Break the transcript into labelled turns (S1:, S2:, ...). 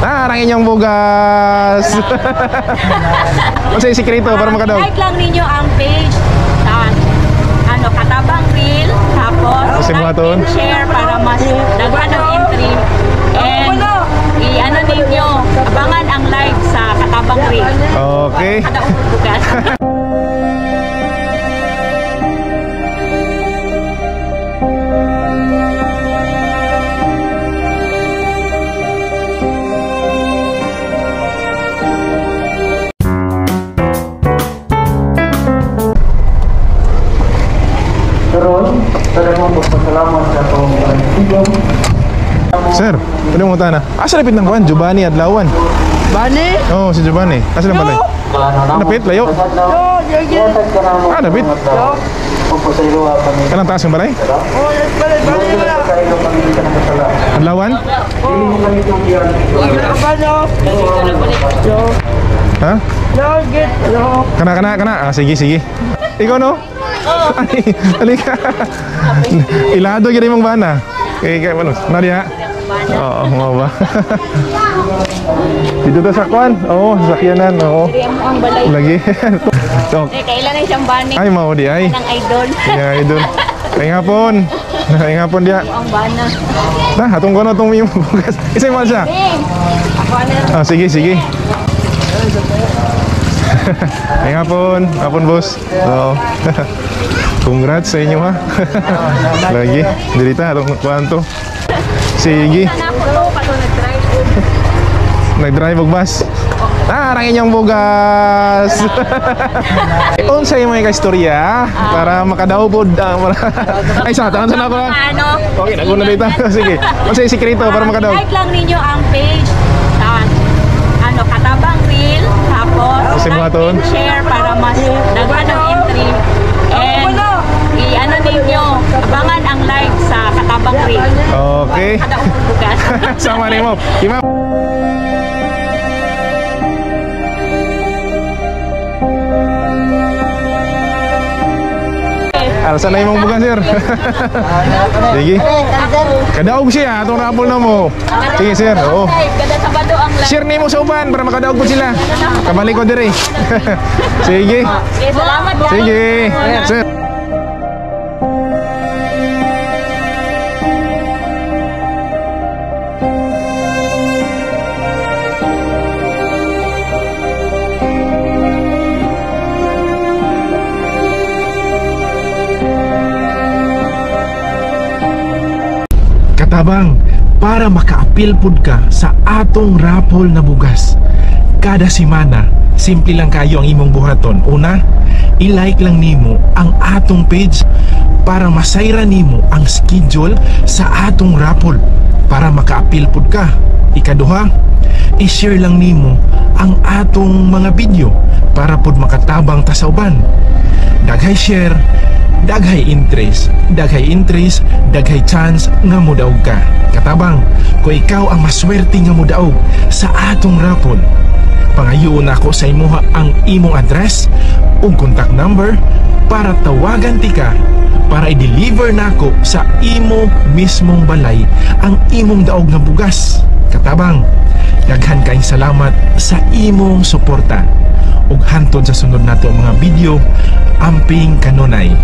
S1: Ang inyong bugas. Ano yung sikreto para makadaog?
S2: Like lang ninyo ang page sa Katabang Reel, tapos like and share para mas daghan ang entry, and i-ano ninyo, abangan ang live sa Katabang Reel.
S1: Okay.
S2: Kadaog bugas.
S1: Sir, pwede mo na. Asa lapit ng kuhan? Giovanni Adlawan.
S3: Bani?
S1: Oo, si Giovanni. Asa lang balay? Lapit, layo? Lapit? Kanang taas yung balay? Adlawan? Ha? Kana. Sige. Ikaw no? Halika. Ilado gini mong bana. Kayak mana? Nadia. Oo, mau ba? Dito ta sa kwan. Oo, sakyanan. Oo. Lagi.
S2: Kailan siyang bani.
S1: Ay, mau di ay.
S2: Nang idol.
S1: Ya, idol. Kaya ngapon dia.
S2: Ang bana.
S1: Nah, atong kono tong mimo bukas. Isa mo siya. Ah, sige. Kaya ngapon bos. Oo. Congrats sa inyo ha. Lagi, dirita atong kuan to. Sige. Nag-drive og bus. Ang inyong bugas. Unsay mo ka istorya para makadaog pod ay sa tanan sana ko lang. Okay, naguna dito. Sige. Unsay sikreto para makadaog?
S2: Like lang ninyo ang page sa Katabang Reel, tapos like and share para mas daghan ang entry, and i-ano ninyo, abangan ang live sa Katabang Reel.
S1: Okay.
S2: Kadaog bugas.
S1: Sama nimo. Imam. Alasan na imong bugas, sir. Sige. Kadaog siya, atong rapol na mo. Sige, sir. Oo.
S2: Kada Sabado ang live.
S1: Share nimo sa uban para makadaog po sila. Kabalik ko dire. Sige.
S2: Salamat guys.
S1: Sige. Sir.
S4: Katabang, para maka-appeal pud ka sa atong rapol na bugas. Kada semana, simple lang kayo ang imong buhaton. Una, i-like lang nimo ang atong page para masayra nimo ang schedule sa atong rapol para maka-appeal pud ka. Ikaduha, i-share lang nimo ang atong mga video para pud makatabang ta sa uban. Daghay share, daghay interest, daghay chance nga modaog ka. Katabang, kung ikaw ang maswerte nga modaog sa atong rapol, pangayoon ako sa imuha ang imong address ug contact number para tawagan ti ka para i-deliver nako sa imo mismong balay ang imong daog nga bugas. Katabang, daghan kaayong salamat sa imong suporta ug hantod sa sunod nato mga video, amping kanunay.